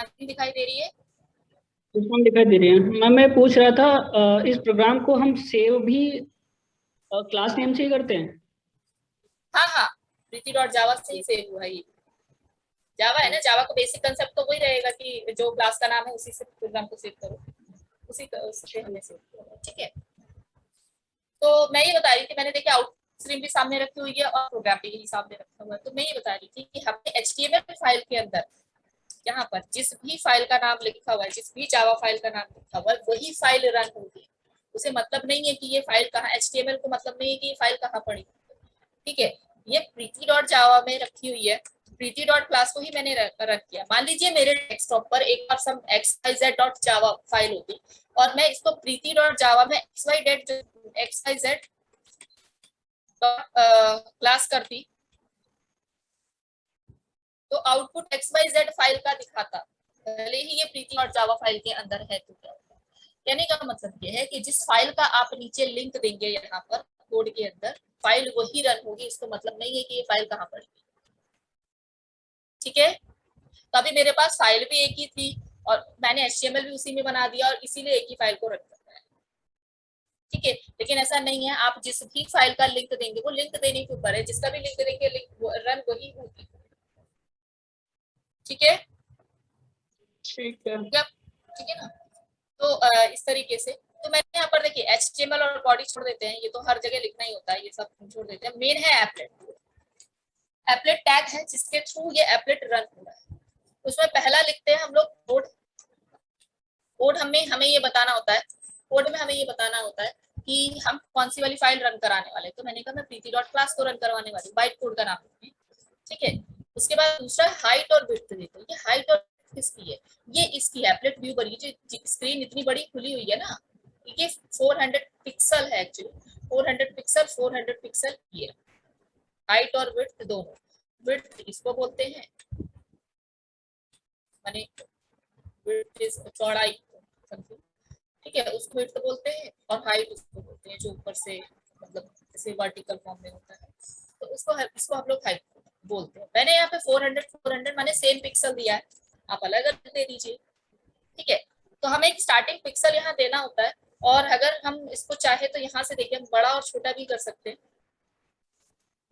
Screen दिखाई दे रही है? स्क्रीन दिखाई दे रही है मैम। मैं पूछ रहा था इस प्रोग्राम को हम सेव भी क्लास नेम से ही करते हैं? हाँ हाँ, प्रीति डॉट जावा से ही सेव हुआ है ये। जावा है ना, जावा का बेसिक कंसेप्ट तो वही रहेगा कि जो क्लास का नाम है उसी से प्रोग्राम को सेव करो, उससे हमने सेव किया। ठीक है, तो मैं ये बता रही थी, मैंने देखी आउट स्ट्रीम भी सामने रखी हुई है और प्रोग्राम भी यही सामने रखा हुआ है। तो मैं ये बता रही थी कि हमने HTML फाइल के अंदर यहाँ पर जिस भी फाइल का नाम लिखा हुआ है, जिस भी जावा फाइल का नाम लिखा हुआ है, वही फाइल रन होगी। उसे मतलब नहीं है कि ये फाइल कहाँ, HTML को मतलब नहीं है कि ये फाइल कहाँ पड़ी। ठीक है, ये प्रीति डॉट जावा में रखी हुई है, प्रीति डॉट क्लास को ही मैंने रन किया। मान लीजिए मेरे डेस्कटॉप पर एक बार सम xyz डॉट जावा फाइल होती और मैं इसको प्रीति डॉट जावा में xyz क्लास करती, तो आउटपुट xyz फाइल का दिखाता, भले ही ये प्रीति डॉट जावा फाइल के अंदर है। तो क्या होगा, कहने का मतलब ये है कि जिस फाइल का आप नीचे लिंक देंगे यहाँ पर कोड के अंदर, फाइल वही रन होगी। इसको मतलब नहीं है कि ये फाइल कहाँ पड़ी। ठीक है, तो अभी मेरे पास फाइल भी एक ही थी और मैंने HTML भी उसी में बना दिया और इसीलिए एक ही फाइल को रन करना है। ठीक है, लेकिन ऐसा नहीं है, आप जिस भी फाइल का लिंक देंगे वो लिंक देने के ऊपर है, जिसका भी लिंक देंगे लिंक रन वही होगी। ठीक है, ठीक है। ठीक है ना। तो इस तरीके से, तो मैंने यहाँ पर देखिए HTML और बॉडी छोड़ देते हैं, ये तो हर जगह लिखना ही होता है, ये सब छोड़ देते हैं। मेन है एप्लेट, एप्लेट टैग है जिसके थ्रू ये एप्लेट रन हो रहा है। उसमें पहला लिखते हैं हम लोग कोड। कोड हमें ये बताना होता है, कोड में हमें ये बताना होता है कि हम कौन सी वाली फाइल रन कराने वाले। तो मैंने कहा मैं प्रीति डॉट क्लास को रन करवाने वाली, बाइट कोड का नाम है। ठीक है, उसके बाद दूसरा हाइट और विड्थ देते हैं। ये हाइट और किसकी है, ये इसकी एप्लेट व्यू पर, ये जो स्क्रीन इतनी बड़ी खुली हुई है ना, ये 400 पिक्सल है एक्चुअली, 400 पिक्सल 400 पिक्सल ये हाइट और विड्थ दोनों। विड्थ इसको बोलते हैं, माने विड्थ इज चौड़ाई, ठीक है, उसको विड्थ बोलते हैं, और हाइट उसको बोलते हैं जो ऊपर से मतलब जैसे वर्टिकल फॉर्म में होता है, तो इसको हम लोग हाइट बोलते हैं। मैंने यहाँ पे 400 400 मैंने सेम पिक्सल दिया है, आप अलग अलग दे दीजिए। ठीक है, तो हमें एक स्टार्टिंग पिक्सल यहाँ देना होता है, और अगर हम इसको चाहे तो यहाँ से देखिए हम बड़ा और छोटा भी कर सकते हैं।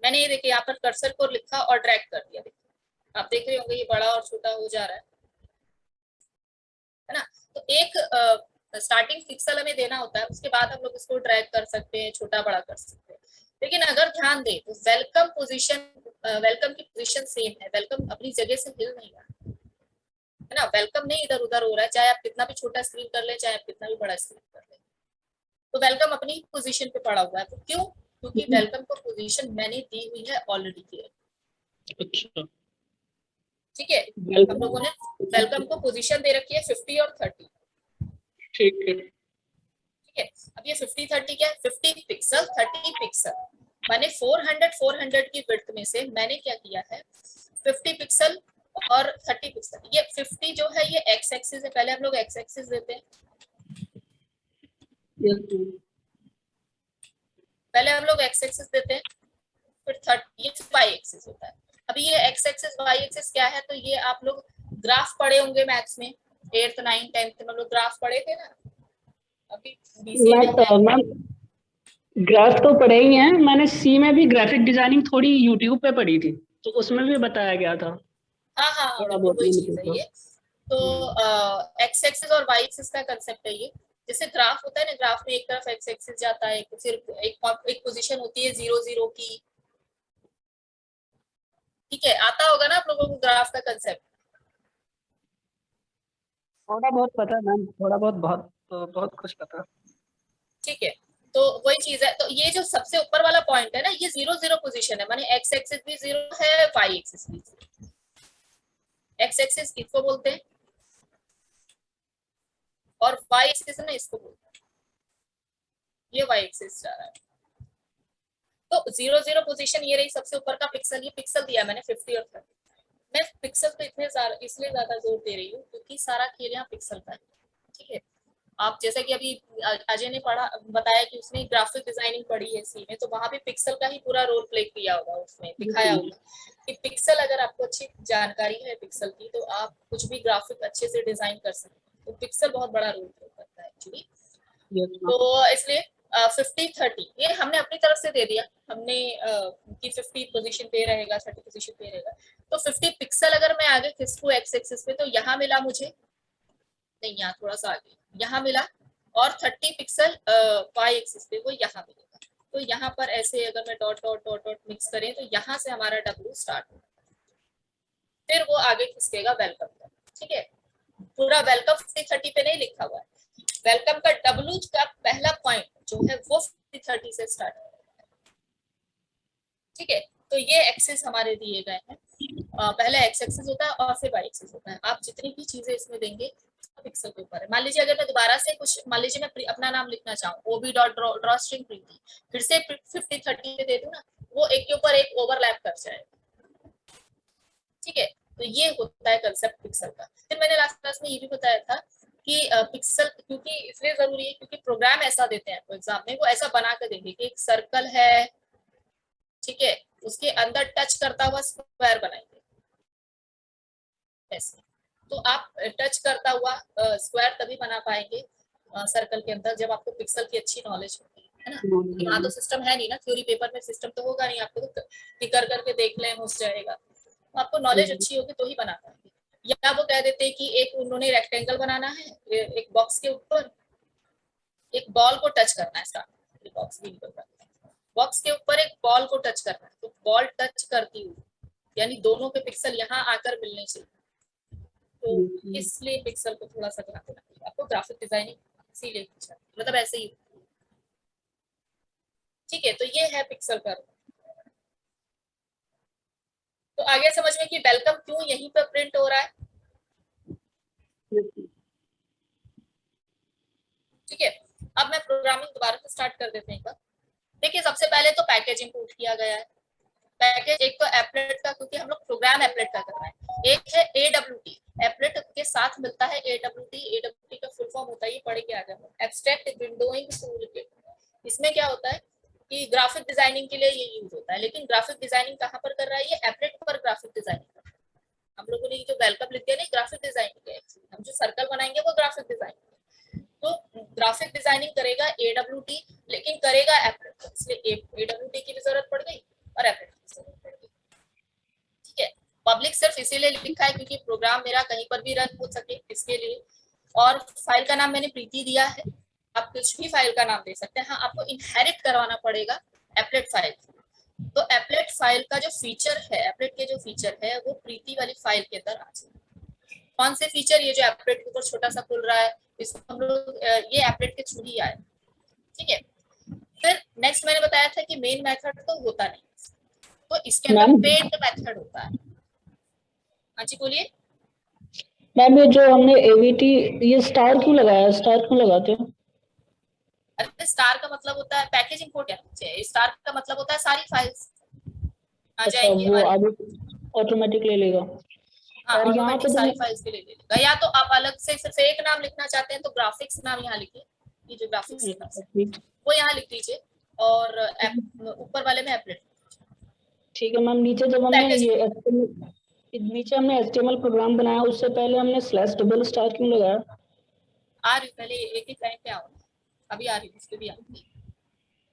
मैंने ये देखिए यहाँ पर कर्सर को लिखा और ड्रैग कर दिया, देखिए आप देख रहे होंगे ये बड़ा और छोटा हो जा रहा है ना। तो एक स्टार्टिंग पिक्सल हमें देना होता है, उसके बाद हम लोग इसको ड्रैग कर सकते हैं, छोटा बड़ा कर सकते हैं। लेकिन अगर ध्यान दें तो वेलकम पोजीशन, वेलकम की पोजीशन सेम है, वेलकम अपनी जगह से हिल नहीं रहा है ना। वेलकम नहीं इधर उधर हो रहा है, चाहे आप कितना भी छोटा स्क्रीन कर ले, चाहे आप कितना भी बड़ा स्क्रीन कर ले, तो वेलकम अपनी पोजीशन पे पड़ा हुआ है। तो क्यों, क्योंकि वेलकम को पोजीशन मैंने दी हुई है ऑलरेडी की। अच्छा, ठीक है, हम लोगों ने वेलकम को पोजीशन दे रखी है 50 और 30। ठीक है। ठीक है, अब ये 50 30 क्या है, 50 पिक्सल 30 पिक्सल, मैंने 400 400 की विड्थ में से मैंने क्या किया है 50 पिक्सल और 30 पिक्सल। ये 50 जो है ये एक्स एक्सिस है, पहले हम लोग एक्स एक्सिस देते हैं, पहले हम लोग एक्स एक्सिस देते हैं, फिर 30 ये वाई एक्सिस होता है। अभी ये एक्स एक्सिस वाई एक्सिस क्या है, तो ये आप लोग ग्राफ पढ़े होंगे मैथ्स में, 8th 9th 10th में लोग ग्राफ पढ़े थे ना, अभी बीसीए में है। मैम ग्राफ तो पढ़े ही हैं, मैंने सी में भी ग्राफिक डिजाइनिंग थोड़ी यूट्यूब पे पढ़ी थी, तो उसमें भी बताया गया था हाँ हाँ हाँ, थोड़ा बिल्कुल बहुत वही मैंने चीज है देखा। ये। तो एक्स एक्सिस और वाई एक्सिस का कंसेप्ट है ये। जैसे ग्राफ होता है ना, ग्राफ में एक तरफ एक्स एक्सिस जाता है, फिर एक पोजीशन होती है 0 0 की। ठीक है, आता होगा ना आप लोगों को ग्राफ का कंसेप्ट। थोड़ा बहुत पता है मैम, थोड़ा बहुत बहुत कुछ पता। ठीक है, तो वही चीज है। तो ये जो सबसे ऊपर वाला पॉइंट है ना, ये 0 0 पोजीशन है, माने एक्स एक्सिस भी 0 है, वाई एक्सिस भी 0। एक्स एक्सिस इसको बोलते हैं और वाई एक्सिस ना इसको बोलते हैं, ये वाई एक्सिस जा रहा है। तो 0 0 पोजीशन ये रही सबसे ऊपर का पिक्सल, ये पिक्सल दिया मैंने 50 और 30। मैं पिक्सल पे इतने इसलिए ज्यादा जोर दे रही हूँ क्योंकि सारा खेल यहाँ पिक्सल का है। ठीक है, आप जैसे कि अभी अजय ने बताया कि उसने ग्राफिक डिजाइनिंग पढ़ी है सी में, तो वहां पे पिक्सल का ही पूरा रोल प्ले किया होगा, उसमें दिखाया होगा कि पिक्सल, अगर आपको अच्छी जानकारी है पिक्सल की तो आप कुछ भी ग्राफिक अच्छे से डिजाइन कर सकते हैं। तो पिक्सल बहुत बड़ा रोल प्ले करता है एक्चुअली। तो इसलिए 50-30 ये हमने अपनी तरफ से दे दिया, हमने कि 50 पोजीशन पे रहेगा, 30 पोजीशन पे रहेगा। तो 50 पिक्सल अगर मैं आगे खिसकूं एक्स एक्सिस पे, तो यहाँ मिला मुझे, नहीं यहाँ थोड़ा सा आगे, यहाँ मिला, और 30 पिक्सल वाई एक्सिस पे वो यहाँ मिलेगा। तो यहाँ पर ऐसे अगर मैं dot dot dot dot mix करें तो यहाँ से हमारा डब्ल्यू स्टार्ट होगा, फिर वो आगे खिसकेगा वेलकम तक। ठीक है, पूरा वेलकम 50-30 पे नहीं लिखा हुआ है, वेलकम का डब्ल्यू का पहला पॉइंट जो है वो 50-30 से स्टार्ट होगा। ठीक है, तो ये एक्सिस हमारे दिए गए हैं, पहले एक्स एक्सिस होता है और फिर वाई एक्सिस होता है। आप जितनी भी चीजें इसमें देंगे पिक्सल के ऊपर है। मान लीजिए अगर मैं दोबारा से कुछ, मान लीजिए मैं अपना नाम लिखना चाहूँ ओबी डॉट ड्रॉ स्ट्रिंग प्रीति, फिर से 50-30 पे दे दूं ना, वो एक के ऊपर एक ओवरलैप कर जाएगा। ठीक है, तो ये होता है कंसेप्ट पिक्सल का। फिर मैंने लास्ट क्लास में ये भी बताया था कि पिक्सल क्योंकि इसलिए जरूरी है क्योंकि प्रोग्राम ऐसा देते हैं एग्जाम में, वो ऐसा बना कर देंगे कि एक सर्कल है, ठीक है, उसके अंदर टच करता हुआ स्क्वायर बनाएंगे ऐसे। तो आप टच करता हुआ स्क्वायर तभी बना पाएंगे सर्कल के अंदर जब आपको पिक्सल की अच्छी नॉलेज होगी, है ना। यहाँ तो सिस्टम है नहीं ना, थ्योरी पेपर में सिस्टम तो होगा नहीं, आपको तो टिकर करके देख लें हो जाएगा। तो आपको नॉलेज अच्छी होगी तो ही बना पाएंगे। या वो कह देते हैं कि एक उन्होंने रेक्टेंगल बनाना है, एक बॉक्स के ऊपर एक बॉल को टच करना है, स्टार्ट बॉक्स भी निकल रहा है, बॉक्स के ऊपर एक बॉल को टच करना है, तो बॉल टच करती हुई, यानी दोनों के पिक्सल यहाँ आकर मिलने चाहिए। तो इसलिए पिक्सल को थोड़ा सा ध्यान देना चाहिए आपको, ग्राफिक डिजाइनिंग इसीलिए मतलब ऐसे ही। ठीक है, तो ये है पिक्सल का। तो आगे समझ में कि वेलकम क्यों यहीं पर प्रिंट हो रहा है। ठीक है, अब मैं प्रोग्रामिंग दोबारा से स्टार्ट कर देते हैं। देखिए सबसे पहले तो पैकेज इंपोर्ट किया गया है। पैकेज एक तो एप्लेट का, क्योंकि हम लोग प्रोग्राम एप्लेट का कर रहे हैं, एक है AWT, एप्लेट के साथ मिलता है AWT का फुल फॉर्म होता है, ये पढ़ के आ जाए, एब्स्ट्रैक्ट विंडोइंग टूल किट। इसमें क्या होता है कि ग्राफिक डिजाइनिंग के लिए ये यूज होता है, लेकिन ग्राफिक डिजाइनिंग कहाँ पर कर रहा है, ये एप्लेट पर ग्राफिक डिजाइनिंग। हम लोगों ने जो वेलकम लिख दिया नहीं, ग्राफिक डिजाइनिंग है, हम जो सर्कल बनाएंगे वो ग्राफिक डिजाइनिंग। तो ग्राफिक डिजाइनिंग करेगा AWT, लेकिन करेगा एप्लेट, इसलिए AWT की भी जरूरत पड़ गई और एप्लेट की जरूरत पड़ गई। ठीक है, पब्लिक सिर्फ इसीलिए लिखा है क्योंकि प्रोग्राम मेरा कहीं पर भी रन हो सके इसके लिए। और फाइल का नाम मैंने प्रीति दिया है, आप कुछ भी फाइल का नाम दे सकते हैं। हाँ, आपको इनहेरिट करवाना पड़ेगा एप्लेट फाइल। तो एप्लेट फाइल का जो फीचर है, एप्लेट के जो फीचर है वो प्रीति वाली फाइल के अंदर आ जाए। कौन से फीचर, ये जो एप्लेट के ऊपर छोटा सा खुल रहा है, इसको हम लोग ये एप्लेट के थ्रू ही आए। ठीक है, फिर नेक्स्ट मैंने बताया था कि मेन मेथड तो होता नहीं, तो इसके अंदर पेंट मेथड होता है। हाँ जी बोलिए मैम। ये जो हमने AVT, ये स्टार क्यों लगाया, स्टार क्यों लगाते हैं? अरे स्टार का मतलब होता है पैकेज इंपोर्ट, स्टार का मतलब होता है सारी फाइल्स आ जाएंगी वो हमारी, आगे ऑटोमेटिक ले लेगा। हाँ और यहाँ ऑटोमेटिक पे सारी फाइल्स के लिए ले लेगा। या तो आप अलग से सिर्फ एक नाम लिखना चाहते हैं तो ग्राफिक्स नाम यहाँ लिखिए, ये जो ग्राफिक्स वो यहाँ लिख दीजिए, और ऊपर वाले में एप्लेट। ठीक है मैम। नीचे जब हमने ये नीचे हमने HTML प्रोग्राम बनाया, उससे पहले हमने स्लैश डबल स्टार क्यों लगाया? आ रही, पहले एक एक लाइन पे आओ, अभी आ रही इस पे भी आऊंगी।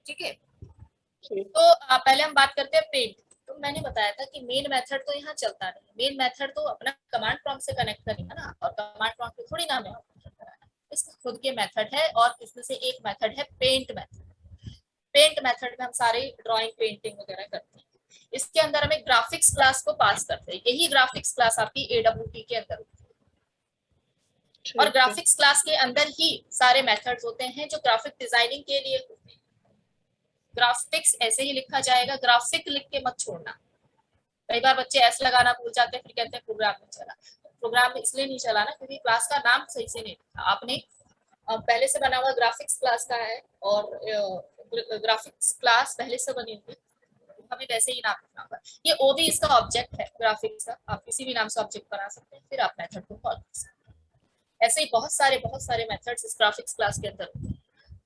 ठीक है, तो पहले हम बात करते हैं पेंट। तो मैंने बताया था कि मेन मेथड तो यहाँ चलता नहीं, मेन मेथड तो अपना कमांड प्रॉम्प्ट से कनेक्ट करेगा ना, और कमांड प्रॉम्प्ट पे थोड़ी नाम है, इसका खुद के मेथड है, और इसमें से एक मेथड है पेंट मेथड। पेंट मेथड में हम सारे ड्राइंग पेंटिंग वगैरह करते हैं। इसके अंदर हमें ग्राफिक्स क्लास को पास करते हैं, यही ग्राफिक्स क्लास आपकी AWT के अंदर होती है। और ग्राफिक्स क्लास के अंदर ही सारे मेथड्स होते हैं जो ग्राफिक डिजाइनिंग के लिए होते हैं। ग्राफिक्स ऐसे ही लिखा जाएगा, ग्राफिक लिख के मत छोड़ना। कई बार बच्चे ऐसे लगाना भूल जाते हैं, फिर कहते हैं प्रोग्राम में चला। प्रोग्राम इसलिए नहीं चला ना क्योंकि क्लास का नाम सही से नहीं लिखा आपने, पहले से बना हुआ ग्राफिक्स क्लास का है, और ग्राफिक्स क्लास पहले से बनी हुई, हमें वैसे ही नाम लिखना होगा। ये OB इसका ऑब्जेक्ट है ग्राफिक्स का, आप किसी भी नाम से ऑब्जेक्ट बना सकते हैं, फिर आप मेथड को कॉल कर सकते हैं। ऐसे ही बहुत सारे मेथड्स इस ग्राफिक्स क्लास के अंदर होते हैं।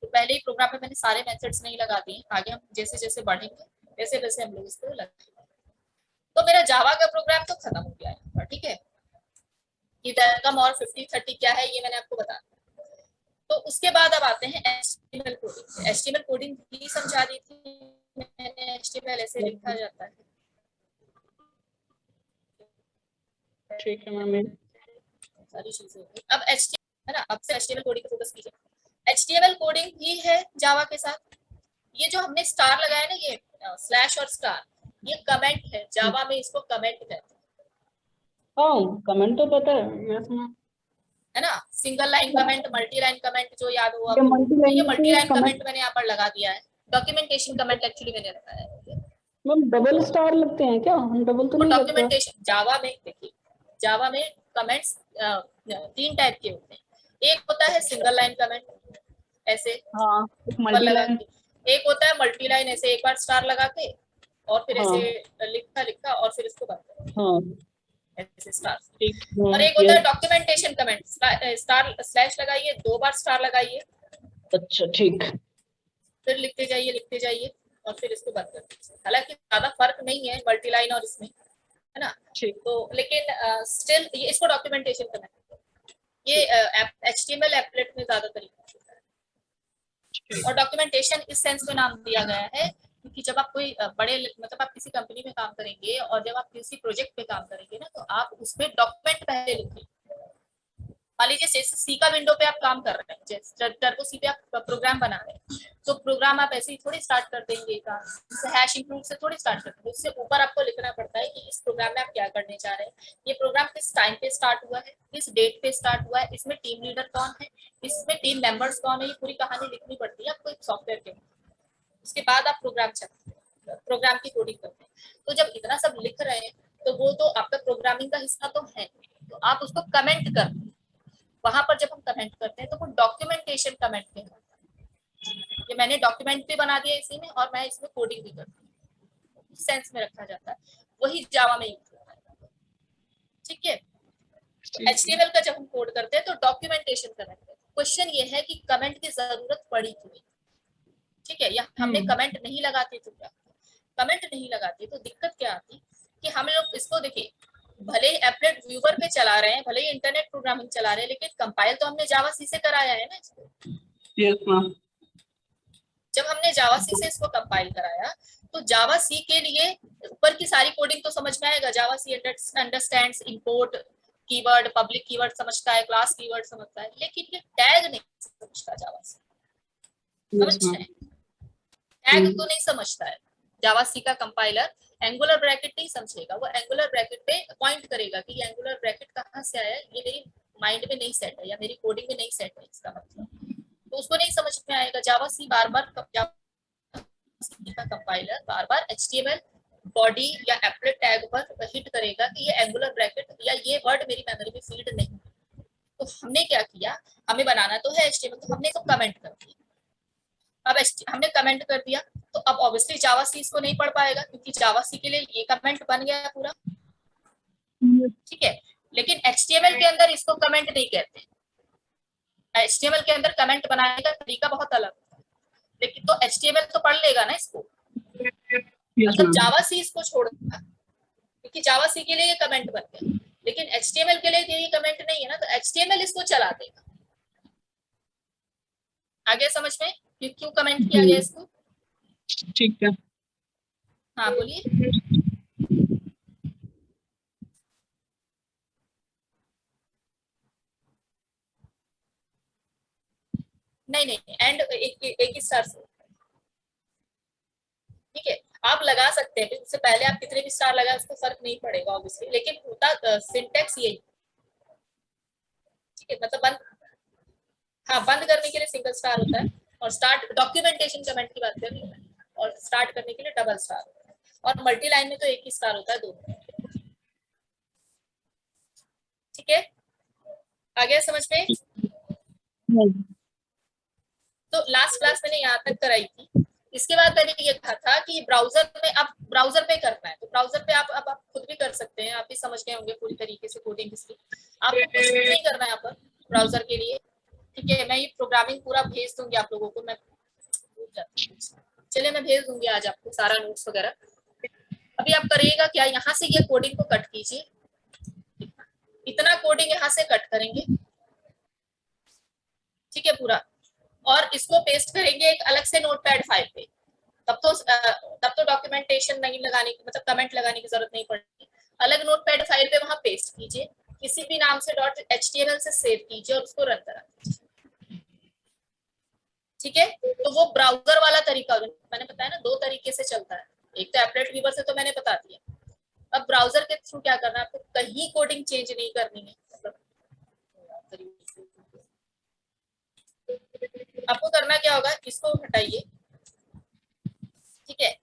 तो पहले ही प्रोग्राम में मैंने सारे मेथड्स नहीं लगा दिए, आगे हम जैसे जैसे बढ़ेंगे वैसे वैसे हम लोग इसको लगाएंगे। तो मेरा जावा का प्रोग्राम तो खत्म हो गया है, ठीक है। कि वेलकम और 50-30 क्या है ये मैंने आपको बता दिया। तो उसके बाद अब आते हैं HTML कोडिंग। HTML कोडिंग भी समझा दी थी मैंने, HTML ऐसे लिखा जाता है। ठीक है मैम। सारी चीजें अब HTML है ना, अब से HTML कोडिंग पे फोकस कीजिए। HTML कोडिंग भी है जावा के साथ। ये जो हमने स्टार लगाया ना, ये स्लैश और स्टार, ये कमेंट है, जावा में इसको कमेंट कहते हैं। कमेंट तो पता है, मैं सुना है ना, single line comment, multi line comment, जो याद हो ये आपको। मल्टी तो ये लाइन मल्टी से लाइन कमेंट। कमेंट मैंने यहाँ पर लगा दिया है। डॉक्यूमेंटेशन कमेंट एक्चुअली मैंने रखा है। मैम डबल स्टार लगते हैं क्या? डबल तो वो नहीं लगता। डॉक्यूमेंटेशन जावा में, देखिए जावा में कमेंट्स 3 टाइप के होते हैं। एक होता है सिंगल लाइन कमेंट, ऐसे हाँ, एक ऊपर मल्टी लगा लाइन। के। एक होता है मल्टी लाइन, ऐसे एक बार स्टार लगा के और फिर हाँ ऐसे लिखा और फिर इसको बंद कर, हाँ ऐसे स्टार। ठीक और है। एक होता है yes, documentation comment, star slash लगाइए, 2 बार स्टार लगाइए, अच्छा ठीक। फिर लिखते जाइए और फिर इसको बंद कर दीजिए। हालांकि ज्यादा फर्क नहीं है मल्टी लाइन और इसमें, है ना। ठीक तो लेकिन स्टिल ये इसको डॉक्यूमेंटेशन करना है। ये HTML एप्लेट में ज्यादातर होता है। और डॉक्यूमेंटेशन इस सेंस में नाम दिया गया है क्योंकि जब आप कोई बड़े, मतलब आप किसी कंपनी में काम करेंगे और जब आप किसी प्रोजेक्ट पे काम करेंगे ना, तो आप उसमें डॉक्यूमेंट पहले लिखेंगे। मान लीजिए सी का विंडो पे आप काम कर रहे हैं, जैसे टर्बो सी पे आप प्रोग्राम बना रहे हैं, तो प्रोग्राम आप ऐसे ही थोड़ी स्टार्ट कर देंगे काम हैश इंक्लूड से थोड़ी स्टार्ट कर देंगे। उससे ऊपर आपको लिखना पड़ता है कि इस प्रोग्राम में आप क्या करने जा रहे हैं, ये प्रोग्राम किस टाइम पे स्टार्ट हुआ है, किस डेट पे स्टार्ट हुआ है, इसमें टीम लीडर कौन है, इसमें टीम मेंबर्स कौन है, ये पूरी कहानी लिखनी पड़ती है आपको एक सॉफ्टवेयर के। उसके बाद आप प्रोग्राम की कोडिंग करते हैं। तो जब इतना सब लिख रहे हैं तो वो तो आपका प्रोग्रामिंग का हिस्सा तो है, तो आप उसको कमेंट करते हैं। वहां पर जब हम कमेंट करते हैं तो वो डॉक्यूमेंटेशन कमेंट में होता है। ये मैंने डॉक्यूमेंट भी बना दिया इसी में और मैं इसमें कोडिंग भी करती हूँ, सेंस में रखा जाता है, वही जावा में यूज होता है। ठीक है। तो HTML का जब हम कोड करते हैं तो डॉक्यूमेंटेशन कमेंट है। क्वेश्चन ये है कि कमेंट की जरूरत पड़ी क्यों? ठीक है, या हमने कमेंट नहीं लगाते तो क्या, कमेंट नहीं लगाते तो दिक्कत क्या आती कि हम लोग इसको देखिए, भले ही एप्लेट व्यूवर पे चला रहे हैं, भले ही इंटरनेट प्रोग्रामिंग चला रहे हैं, लेकिन कंपाइल तो हमने जावा सी से कराया है ना इसको। Yes ma'am. जब हमने जावा सी से इसको कंपाइल कराया तो जावा सी के लिए ऊपर की सारी कोडिंग तो समझ में आएगा। Java C understands import keyword, public keyword समझता है, क्लास कीवर्ड समझता है, लेकिन ये टैग नहीं समझता जावा सी। समझ रहे हैं, टैग तो नहीं समझता है जावा सी का कंपाइलर। एंगुलर ब्रैकेट नहीं समझेगा, वो एंगुलर ब्रैकेट पे पॉइंट करेगा कि ये एंगुलर ब्रैकेट कहाँ से आया है, ये मेरी माइंड में नहीं सेट है या मेरी कोडिंग में नहीं सेट है, इसका मतलब तो उसको नहीं समझ में आएगा। जावा सी बार बार कंपाइलर बार बार HTML बॉडी या एप्लेट टैग पर हिट करेगा कि ये एंगुलर ब्रैकेट या ये वर्ड मेरी मेमोरी में फीड नहीं। तो हमने क्या किया, हमें बनाना तो है HTML, तो हमने इसको कमेंट कर दिया। अब हमने कमेंट कर दिया तो अब ऑब्वियसली जावा सी इसको नहीं पढ़ पाएगा क्योंकि जावा सी के लिए ये कमेंट बन गया पूरा। ठीक है, लेकिन HTML के अंदर इसको कमेंट नहीं कहते। HTML के अंदर कमेंट बनाने का तरीका बहुत अलग है, लेकिन तो HTML तो पढ़ लेगा ना इसको। अगर जावा सी इसको छोड़ देगा क्योंकि जावा सी के लिए ये कमेंट बन गया, लेकिन HTML के लिए ये कमेंट नहीं है ना, तो HTML इसको चला देगा। आगे समझ में क्यों कमेंट किया गया इसको? ठीक है। हाँ बोलिए। नहीं एंड एक ही स्टार से। ठीक है, आप लगा सकते हैं, उससे पहले आप कितने भी स्टार लगाए उसको फर्क नहीं पड़ेगा ऑब्वियसली, लेकिन होता सिंटेक्स यही। ठीक है, मतलब बंद, हाँ बंद करने के लिए सिंगल स्टार होता है और स्टार्ट डॉक्यूमेंटेशन कमेंट की बात कर रही हूँ मैं, और स्टार्ट करने के लिए डबल स्टार होता है, और मल्टी लाइन में तो एक ही स्टार होता है दोनों। ठीक है, आ गया समझ में? तो लास्ट क्लास मैंने यहाँ तक कराई थी। इसके बाद मैंने ये कहा था कि ब्राउजर में, अब ब्राउजर पे करना है तो ब्राउजर पे आप खुद भी कर सकते हैं, आप भी समझ गए होंगे पूरी तरीके से कोडिंग हिस्ट्री। आपको कुछ नहीं करना है यहाँ पर, ब्राउजर के लिए। ठीक है, मैं ये प्रोग्रामिंग पूरा भेज दूंगी आप लोगों को। मैं चलिए मैं भेज दूंगी आज आपको सारा नोट्स वगैरह। अभी आप करिएगा क्या, यहाँ से ये कोडिंग को कट कीजिए, इतना कोडिंग यहाँ से कट करेंगे, ठीक है पूरा, और इसको पेस्ट करेंगे एक अलग से नोटपैड फाइल पे। तब तो डॉक्यूमेंटेशन नहीं लगाने की, मतलब कमेंट लगाने की जरूरत नहीं पड़ेगी। अलग नोटपैड फाइल पे वहां पेस्ट कीजिए, किसी भी नाम से .html से सेव कीजिए और उसको रन करा दीजिए। ठीक है, तो वो ब्राउजर वाला तरीका मैंने बताया ना, दो तरीके से चलता है। एक तो एप्लेट वीवर से तो मैंने बता दिया, अब ब्राउजर के थ्रू क्या करना है आपको, कहीं कोडिंग चेंज नहीं करनी है। मतलब आपको करना क्या होगा, इसको हटाइए, ठीक है,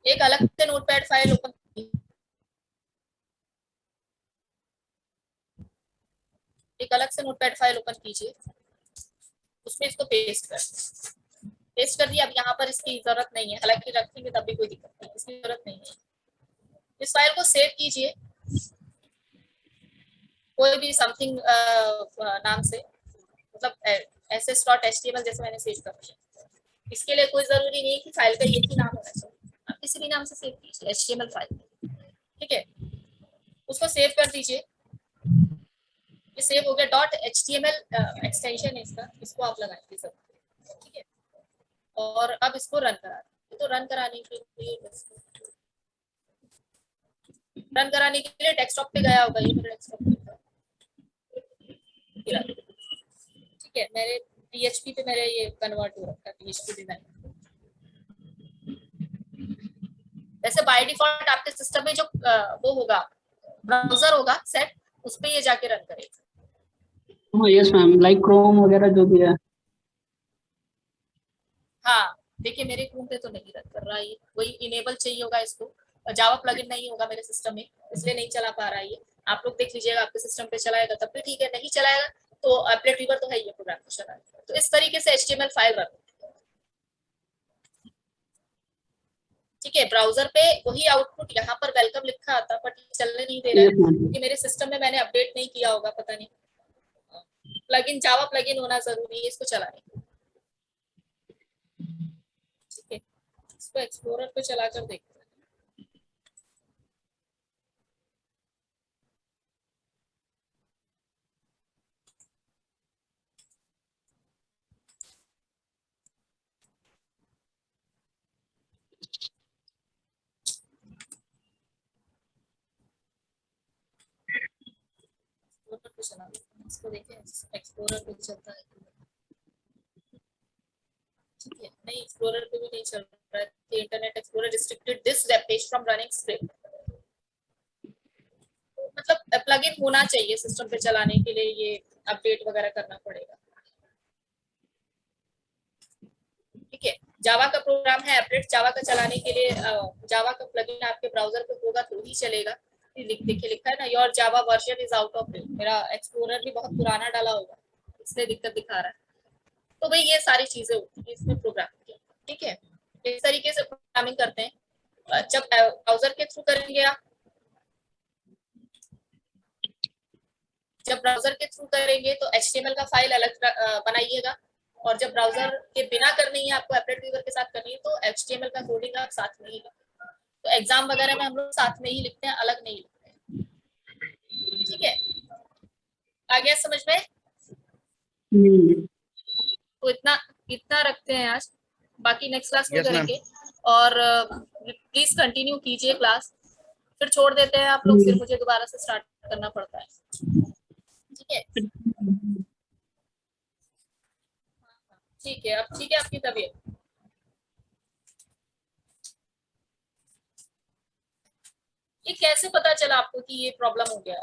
एक अलग से नोटपैड फाइल ओपन, एक अलग से नोटपैड फाइल ओपन कीजिए, उसमें इसको पेस्ट कर दिया। अब यहाँ पर इसकी जरूरत नहीं है, हालांकि रखेंगे तब भी कोई दिक्कत नहीं, इसकी जरूरत नहीं है। इस फाइल को सेव कीजिए कोई भी समथिंग नाम से, मतलब ss.html जैसे मैंने सेव कर दिया। इसके लिए कोई जरूरी नहीं है कि फाइल का एक ही नाम होना चाहिए, आप किसी भी नाम से सेव कीजिए HTML फाइल, ठीक है, उसको सेव कर दीजिए। ये सेव हो गया। .html एक्सटेंशन है इसका, इसको आप लगाएंगे सब, ठीक है, और अब इसको रन करा दीजिए। तो रन कराने के लिए डेस्कटॉप पे गया होगा, ये मेरे डेस्कटॉप पे ठीक है, मेरे PHP पे मेरे ये कन्वर्ट हो रखा है, PHP डिजाइन। वैसे बाय डिफॉल्ट आपके सिस्टम में जो वो होगा, ब्राउजर होगा सेट, उस पे ये जाके रन करेगा। हाँ यस मैम, लाइक क्रोम वगैरह जो भी है। हाँ देखिए, मेरे क्रोम पे तो नहीं रन कर रहा है, वही इनेबल चाहिए होगा इसको। जावा प्लगइन नहीं होगा मेरे सिस्टम में, इसलिए नहीं चला पा रहा है ये। आप लोग देख लीजिएगा, आपके सिस्टम पे चलाएगा तब भी ठीक है, नहीं चलाएगा तो एप्लेट वीवर तो है, ये प्रोग्राम को चलाएगा। तो इस तरीके से HTML फाइल रन, ठीक है। ब्राउजर पे वही आउटपुट यहाँ पर वेलकम लिखा आता, बट चलने नहीं दे रहा है क्योंकि मेरे सिस्टम में मैंने अपडेट नहीं किया होगा, पता नहीं। प्लगइन, जावा प्लगइन होना जरूरी है इसको चलाने, ठीक है। इसको एक्सप्लोरर पे चलाकर देखते हैं। एक्सप्लोरर पे चला, इसको देखें एक्सप्लोरर पे चलता है, ठीक है। नहीं, एक्सप्लोरर पे भी नहीं चल रहा है। Internet explorer restricted this web page from running script, मतलब प्लगइन होना चाहिए सिस्टम पे चलाने के लिए, ये अपडेट वगैरह करना पड़ेगा, ठीक है। जावा का प्रोग्राम है, एप्लेट जावा का चलाने के लिए जावा का प्लगइन आपके ब्राउजर पे होगा तो ही चलेगा। देखिए लिखा है ना, your Java version is out of date. मेरा एक्सप्लोरर भी बहुत पुराना डाला होगा, इसलिए दिक्कत दिखा रहा है। तो भाई ये सारी चीजें होती है इसमें प्रोग्रामिंग की, ठीक है। इस तरीके से प्रोग्रामिंग करते हैं। जब ब्राउजर के थ्रू करेंगे आप, जब ब्राउजर के थ्रू करेंगे तो HTML का फाइल अलग बनाइएगा, और जब ब्राउजर के बिना करनी है आपको, एप्लेट वीवर के साथ करनी है, तो HTML का कोडिंग आप साथ में ही लिखते हैं। तो एग्जाम वगैरह में हम लोग साथ में ही लिखते हैं, अलग नहीं लिखते हैं, ठीक है। आ गया समझ में? तो इतना इतना रखते हैं आज, बाकी नेक्स्ट क्लास में करेंगे। और प्लीज कंटिन्यू कीजिए क्लास, फिर छोड़ देते हैं आप लोग, फिर मुझे दोबारा से स्टार्ट करना पड़ता है, ठीक है। ठीक है, अब ठीक है आपकी तबीयत? ये कैसे पता चला आपको कि ये प्रॉब्लम हो गया है?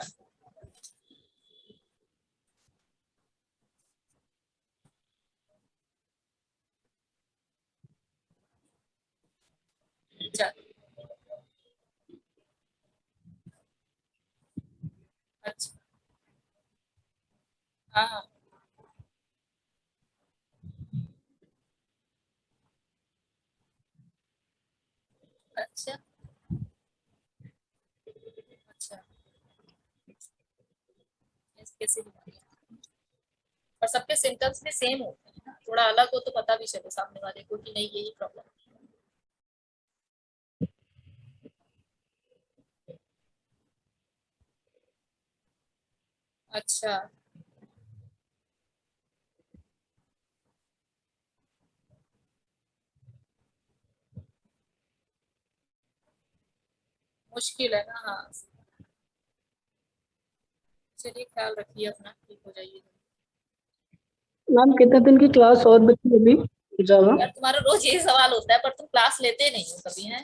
अच्छा अच्छा, हाँ हाँ, अच्छा अच्छा, कैसी बीमारी है? और सबके सिम्टम्स भी सेम होते हैं ना, थोड़ा अलग हो तो पता भी चले सामने वाले को कि नहीं यही प्रॉब्लम। अच्छा, मुश्किल है ना। हाँ, चलिए ख्याल रखिए अपना, ठीक हो जाइए। मैम कितने दिन की क्लास और बची है अभी जावा? यार तुम्हारा रोज यही सवाल होता है, पर तुम क्लास लेते नहीं हो कभी हैं।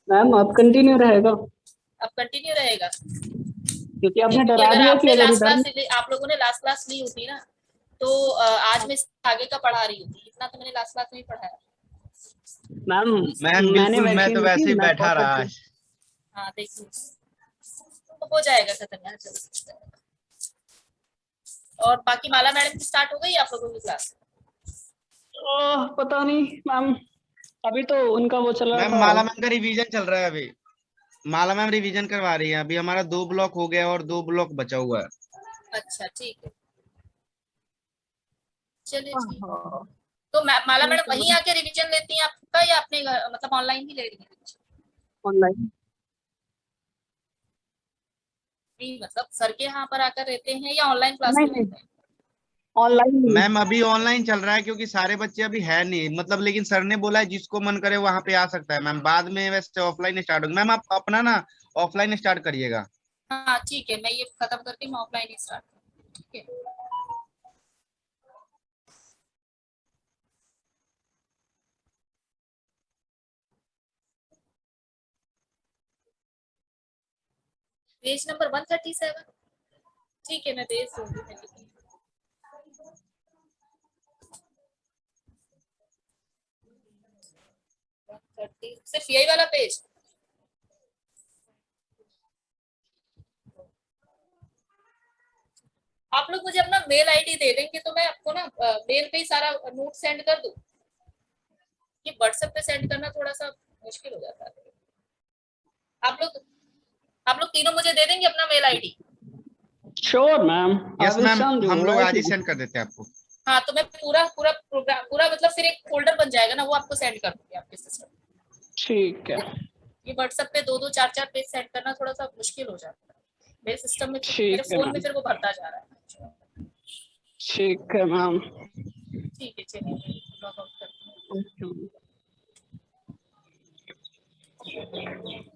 मैम अब कंटिन्यू रहेगा, अब कंटिन्यू रहेगा, क्योंकि आपने क्योंकि डरा अगर दिया कि आपने अगर लास्ट इधर। क्लास आप लोगों ने लास्ट क्लास ली होती ना, तो आज मैं इससे आगे का पढ़ा रही होती, इतना तो मैंने लास्ट क्लास में ही पढ़ाया। मैम मैम मैंने बिल्कुल, मैं वैसे तो ली थी, वैसे ही मैं बैठा टॉपर रहा थी। आज। हाँ देखिए, तो हो जाएगा खत्म यार, जल्दी। और बाकी माला मैडम की स्टार्ट हो गई आप लोगों की क्लास? पता नहीं मैम, अभी तो उनका वो चल रहा मैम था। माला मैम का रिवीजन चल रहा है अभी। माला मैम रिवीजन करवा रही है अभी। हमारा 2 ब्लॉक हो गया और 2 ब्लॉक बचा हुआ है। अच्छा ठीक है, चलिए ठीक है। हाँ, तो माला मैडम वहीं आके रिवीजन लेती हैं आपका, या अपने मतलब ऑनलाइन ही ले रही है? ऑनलाइन। मतलब सर के यहाँ पर आकर रहते हैं या ऑनलाइन क्लास नहीं ले नहीं, लेते हैं? ऑनलाइन। मैम अभी ऑनलाइन चल रहा है क्योंकि सारे बच्चे अभी है नहीं, मतलब लेकिन सर ने बोला है जिसको मन करे वहां पे आ सकता है। मैम बाद में वैसे ऑफलाइन स्टार्ट होगा। मैम आप अपना ना ऑफलाइन स्टार्ट करिएगा। हाँ ठीक है, मैं ये खत्म करके मैं ऑफलाइन ही स्टार्ट करूँ, ठीक है। पेज नंबर 137, ठीक है मैं भेज दूंगी, मैं लिखूंगी। 130 सिर्फ यही वाला पेज? आप लोग मुझे अपना मेल आईडी दे देंगे तो मैं आपको ना मेल पे ही सारा नोट सेंड कर दूं। ये व्हाट्सएप पे सेंड करना थोड़ा सा मुश्किल हो जाता है। आप लोग आप लोग तीनों मुझे दे देंगे अपना mail ID? Sure ma'am, yes I will ma'am, send हम यू लोग राइट आज ही नाउ। सेंड कर देते हैं आपको। हाँ तो मैं पूरा पूरा प्रोग्राम पूरा मतलब फिर एक फोल्डर बन जाएगा ना, वो आपको सेंड कर दूंगी आपके सिस्टम में। ठीक है, ये व्हाट्सएप पे 2-2 4-4 पेज सेंड करना थोड़ा सा मुश्किल हो जाता है मेरे सिस्टम में, मेरे ठीक है फोन में मैम, फिर वो भरता जा रहा है। ठीक है मैम। ठीक है चलिए, लॉग आउट करती हूँ। ओके।